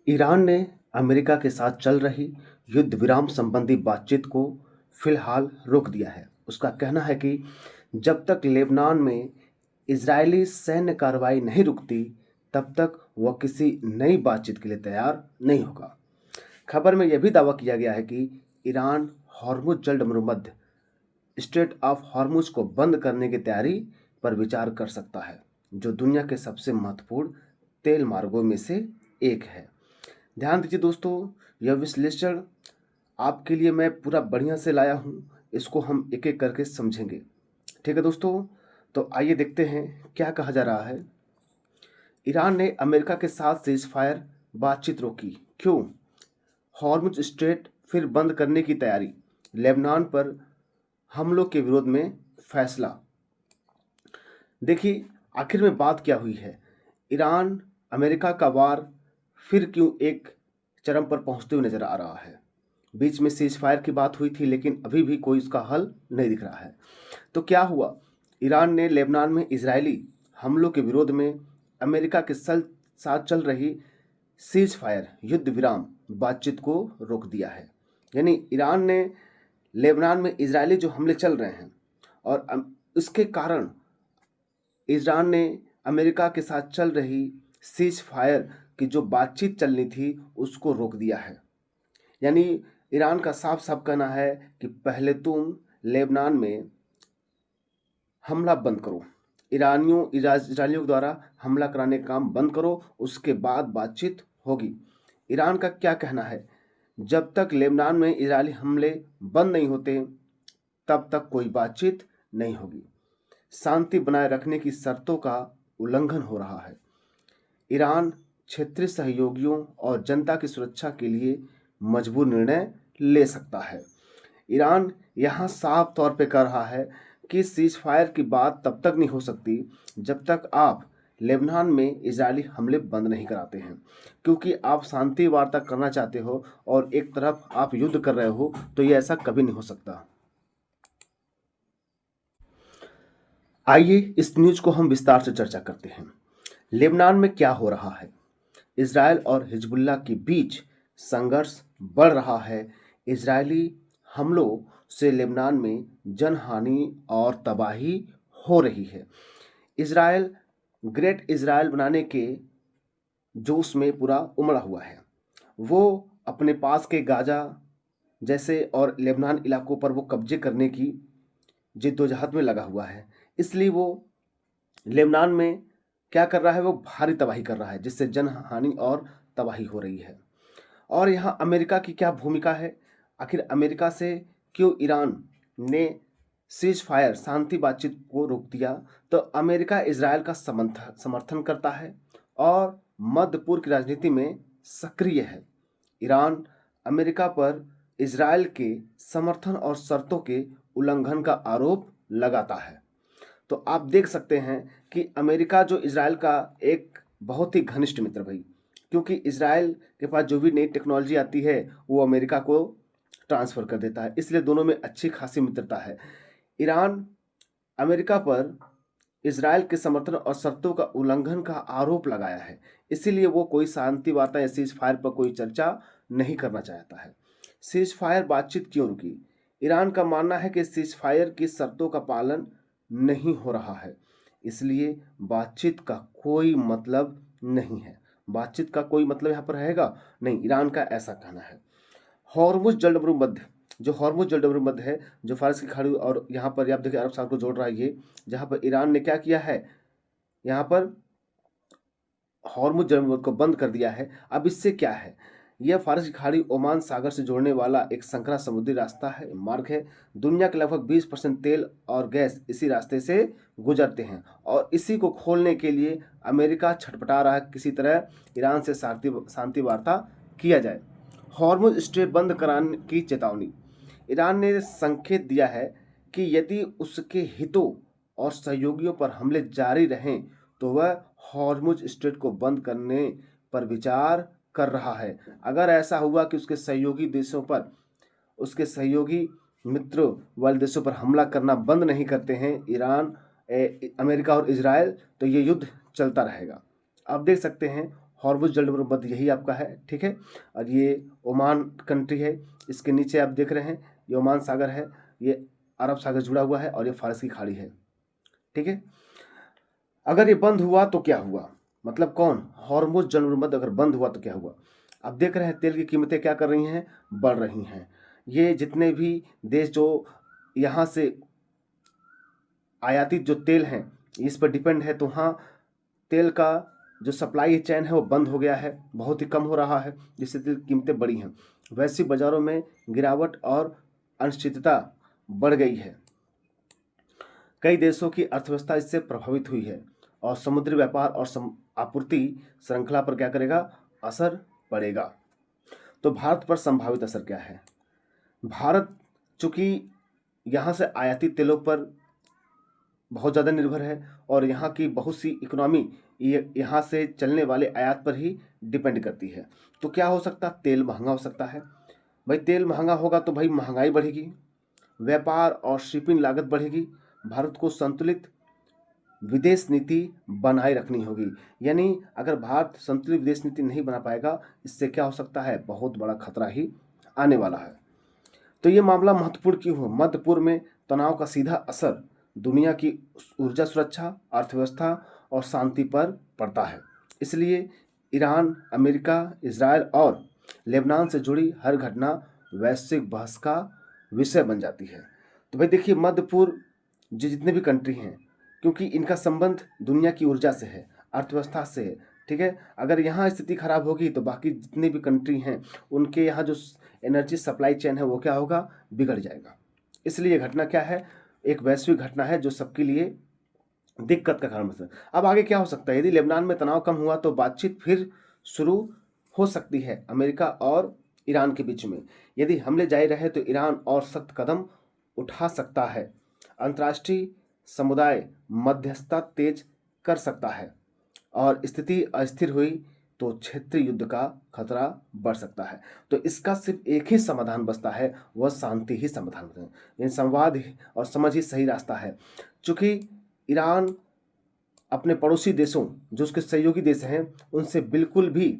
Iran ने America के साथ चल रही युद्ध विराम संबंधी बातचीत को फिलहाल रोक दिया है। उसका कहना है कि जब तक लेबनान में इजरायली सैन्य कार्रवाई नहीं रुकती, तब तक वह किसी नई बातचीत के लिए तैयार नहीं होगा। खबर में यह भी दावा किया गया है कि ईरान हॉर्मुज जलमरुमध्य स्ट्रेट ऑफ हॉर्मुज को बंद करने की तैयारी पर विचार कर सकता है, जो दुनिया के सबसे महत्वपूर्ण तेल मार्गों में से एक है। ध्यान दीजिए दोस्तों, यह विश्लेषण आपके लिए मैं पूरा बढ़िया से लाया हूँ। इसको हम एक एक करके समझेंगे। ठीक है दोस्तों, तो आइए देखते हैं क्या कहा जा रहा है। ईरान ने अमेरिका के साथ सीज फायर बातचीत रोकी, क्यों? हॉर्मुज स्ट्रेट फिर बंद करने की तैयारी, लेबनान पर हमलों के विरोध में फैसला। देखिए, आखिर में बात क्या हुई है। ईरान अमेरिका का वार फिर क्यों एक चरम पर पहुंचते हुए नजर आ रहा है। बीच में सीज फायर की बात हुई थी, लेकिन अभी भी कोई उसका हल नहीं दिख रहा है। तो क्या हुआ? ईरान ने लेबनान में इजरायली हमलों के विरोध में अमेरिका के साथ चल रही सीज फायर युद्ध विराम बातचीत को रोक दिया है। यानी ईरान ने लेबनान में इजरायली जो हमले चल रहे हैं और इसके कारण ईरान ने अमेरिका के साथ चल रही सीज फायर की जो बातचीत चलनी थी उसको रोक दिया है। यानी ईरान का साफ साफ कहना है कि पहले तुम लेबनान में हमला बंद करो, इजरायलियों द्वारा हमला कराने का काम बंद करो, उसके बाद बातचीत होगी। ईरान का क्या कहना है, जब तक लेबनान में इजरायली हमले बंद नहीं होते तब तक कोई बातचीत नहीं होगी। शांति बनाए रखने की शर्तों का उल्लंघन हो रहा है। ईरान क्षेत्रीय सहयोगियों और जनता की सुरक्षा के लिए मजबूर निर्णय ले सकता है। ईरान यहाँ साफ तौर पे कह रहा है कि सीज फायर की बात तब तक नहीं हो सकती जब तक आप लेबनान में इजरायली हमले बंद नहीं कराते हैं, क्योंकि आप शांति वार्ता करना चाहते हो और एक तरफ आप युद्ध कर रहे हो, तो ये ऐसा कभी नहीं हो सकता। आइए इस न्यूज को हम विस्तार से चर्चा करते हैं। लेबनान में क्या हो रहा है? इजरायल और हिजबुल्लाह के बीच संघर्ष बढ़ रहा है। इजरायली हमलों से लेबनान में जनहानि और तबाही हो रही है। इजरायल ग्रेट इजरायल बनाने के जोश में पूरा उमड़ा हुआ है। वो अपने पास के गाजा जैसे और लेबनान इलाकों पर वो कब्जे करने की जिद्दोजहद में लगा हुआ है। इसलिए वो लेबनान में क्या कर रहा है, वो भारी तबाही कर रहा है, जिससे जनहानि और तबाही हो रही है। और यहाँ अमेरिका की क्या भूमिका है? आखिर अमेरिका से क्यों ईरान ने सीज फायर शांति बातचीत को रोक दिया? तो अमेरिका इजरायल का समर्थन करता है और मध्य पूर्व की राजनीति में सक्रिय है। ईरान अमेरिका पर इजरायल के समर्थन और शर्तों के उल्लंघन का आरोप लगाता है। तो आप देख सकते हैं कि अमेरिका जो इजरायल का एक बहुत ही घनिष्ठ मित्र भाई, क्योंकि इजरायल के पास जो भी नई टेक्नोलॉजी आती है वो अमेरिका को ट्रांसफ़र कर देता है, इसलिए दोनों में अच्छी खासी मित्रता है। ईरान अमेरिका पर इजरायल के समर्थन और शर्तों का उल्लंघन का आरोप लगाया है, इसीलिए वो कोई शांति वार्ता या सीज फायर पर कोई चर्चा नहीं करना चाहता है। सीज फायर बातचीत क्यों रुकी? ईरान का मानना है कि सीज फायर की शर्तों का पालन नहीं हो रहा है, इसलिए बातचीत का कोई मतलब नहीं है। बातचीत का कोई मतलब यहाँ पर रहेगा नहीं, ईरान का ऐसा कहना है। हॉर्मुज जलमरुमध्य, जो हॉर्मुज जलमरुमध्य है, जो फारस की खाड़ी और यहाँ पर आप देखिए अरब सागर को जोड़ रहा है, ये जहाँ पर ईरान ने क्या किया है, यहाँ पर हॉर्मुज जलमरुमध्य को बंद कर दिया है। अब इससे क्या है, यह फारस की खाड़ी ओमान सागर से जोड़ने वाला एक संकरा समुद्री रास्ता है, मार्ग है। दुनिया के लगभग 20% तेल और गैस इसी रास्ते से गुजरते हैं और इसी को खोलने के लिए अमेरिका छटपटा रहा है, किसी तरह ईरान से शांति वार्ता किया जाए। हॉर्मुज स्ट्रेट बंद कराने की चेतावनी। ईरान ने संकेत दिया है कि यदि उसके हितों और सहयोगियों पर हमले जारी रहें तो वह हॉर्मुज स्ट्रेट को बंद करने पर विचार कर रहा है। अगर ऐसा हुआ कि उसके सहयोगी देशों पर, उसके सहयोगी मित्रों वाले देशों पर हमला करना बंद नहीं करते हैं ईरान, अमेरिका और इजरायल, तो ये युद्ध चलता रहेगा। आप देख सकते हैं हॉर्मुज जलप्रबंध यही आपका है, ठीक है। और ये ओमान कंट्री है, इसके नीचे आप देख रहे हैं ये ओमान सागर है, ये अरब सागर जुड़ा हुआ है और ये फारस की खाड़ी है, ठीक है। अगर ये बंद हुआ तो क्या हुआ, मतलब कौन, हॉर्मुज जलप्रबंध अगर बंद हुआ तो क्या हुआ। अब देख रहे हैं तेल की कीमतें क्या कर रही हैं, बढ़ रही हैं। ये जितने भी देश जो यहाँ से आयातित जो तेल हैं इस पर डिपेंड है, तो वहाँ तेल का जो सप्लाई चेन है वो बंद हो गया है, बहुत ही कम हो रहा है, जिससे तेल की कीमतें बढ़ी हैं। वैश्विक बाजारों में गिरावट और अनिश्चितता बढ़ गई है। कई देशों की अर्थव्यवस्था इससे प्रभावित हुई है और समुद्री व्यापार और आपूर्ति श्रृंखला पर क्या करेगा, असर पड़ेगा। तो भारत पर संभावित असर क्या है। भारत चूंकि यहाँ से आयातित तेलों पर बहुत ज़्यादा निर्भर है और यहाँ की बहुत सी इकोनॉमी यहाँ से चलने वाले आयात पर ही डिपेंड करती है। तो क्या हो सकता है, तेल महंगा हो सकता है। भाई तेल महंगा होगा तो भाई महंगाई बढ़ेगी, व्यापार और शिपिंग लागत बढ़ेगी। भारत को संतुलित विदेश नीति बनाए रखनी होगी, यानी अगर भारत संतुलित विदेश नीति नहीं बना पाएगा, इससे क्या हो सकता है, बहुत बड़ा खतरा ही आने वाला है। तो ये मामला महत्वपूर्ण क्यों है। मध्य पूर्व में तनाव का सीधा असर दुनिया की ऊर्जा सुरक्षा, अर्थव्यवस्था और शांति पर पड़ता है। इसलिए ईरान, अमेरिका, इजराइल और लेबनान से जुड़ी हर घटना वैश्विक बहस का विषय बन जाती है। तो भाई देखिए, मध्य पूर्व जितने भी कंट्री हैं, क्योंकि इनका संबंध दुनिया की ऊर्जा से है, अर्थव्यवस्था से है, ठीक है। अगर यहाँ स्थिति खराब होगी तो बाकी जितने भी कंट्री हैं उनके यहाँ जो एनर्जी सप्लाई चेन है वो क्या होगा, बिगड़ जाएगा। इसलिए घटना क्या है, एक वैश्विक घटना है जो सबके लिए दिक्कत का कारण बन सकता है। अब आगे क्या हो सकता है, यदि लेबनान में तनाव कम हुआ तो बातचीत फिर शुरू हो सकती है अमेरिका और ईरान के बीच में। यदि हमले जारी रहे तो ईरान और सख्त कदम उठा सकता है। अंतर्राष्ट्रीय समुदाय मध्यस्थता तेज कर सकता है और स्थिति अस्थिर हुई तो क्षेत्रीय युद्ध का खतरा बढ़ सकता है। तो इसका सिर्फ एक ही समाधान बचता है, वह शांति ही समाधान है। इन संवाद और समझ ही सही रास्ता है। चूंकि ईरान अपने पड़ोसी देशों जो उसके सहयोगी देश हैं उनसे बिल्कुल भी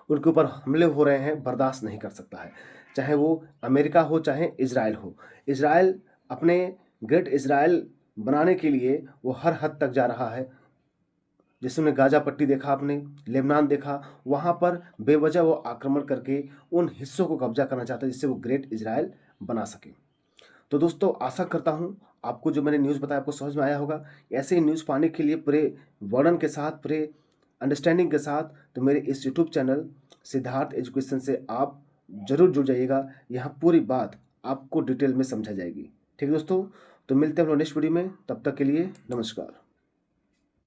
उनके ऊपर हमले हो रहे हैं बर्दाश्त नहीं कर सकता है, चाहे वो अमेरिका हो चाहे इजराइल हो। इजराइल अपने ग्रेट इजराइल बनाने के लिए वो हर हद तक जा रहा है। जैसे उन्हें गाजा पट्टी देखा, आपने लेबनान देखा, वहाँ पर बेवजह वो आक्रमण करके उन हिस्सों को कब्जा करना चाहता है जिससे वो ग्रेट इजराइल बना सके। तो दोस्तों आशा करता हूँ आपको जो मैंने न्यूज़ बताया आपको समझ में आया होगा। ऐसे ही न्यूज़ पाने के लिए पूरे वर्णन के साथ, पूरे अंडरस्टैंडिंग के साथ, तो मेरे इस यूट्यूब चैनल सिद्धार्थ एजुकेशन से आप जरूर जुड़ जाइएगा। यहाँ पूरी बात आपको डिटेल में समझा जाएगी। ठीक है दोस्तों, तो मिलते हैं हम लोग नेक्स्ट वीडियो में, तब तक के लिए नमस्कार।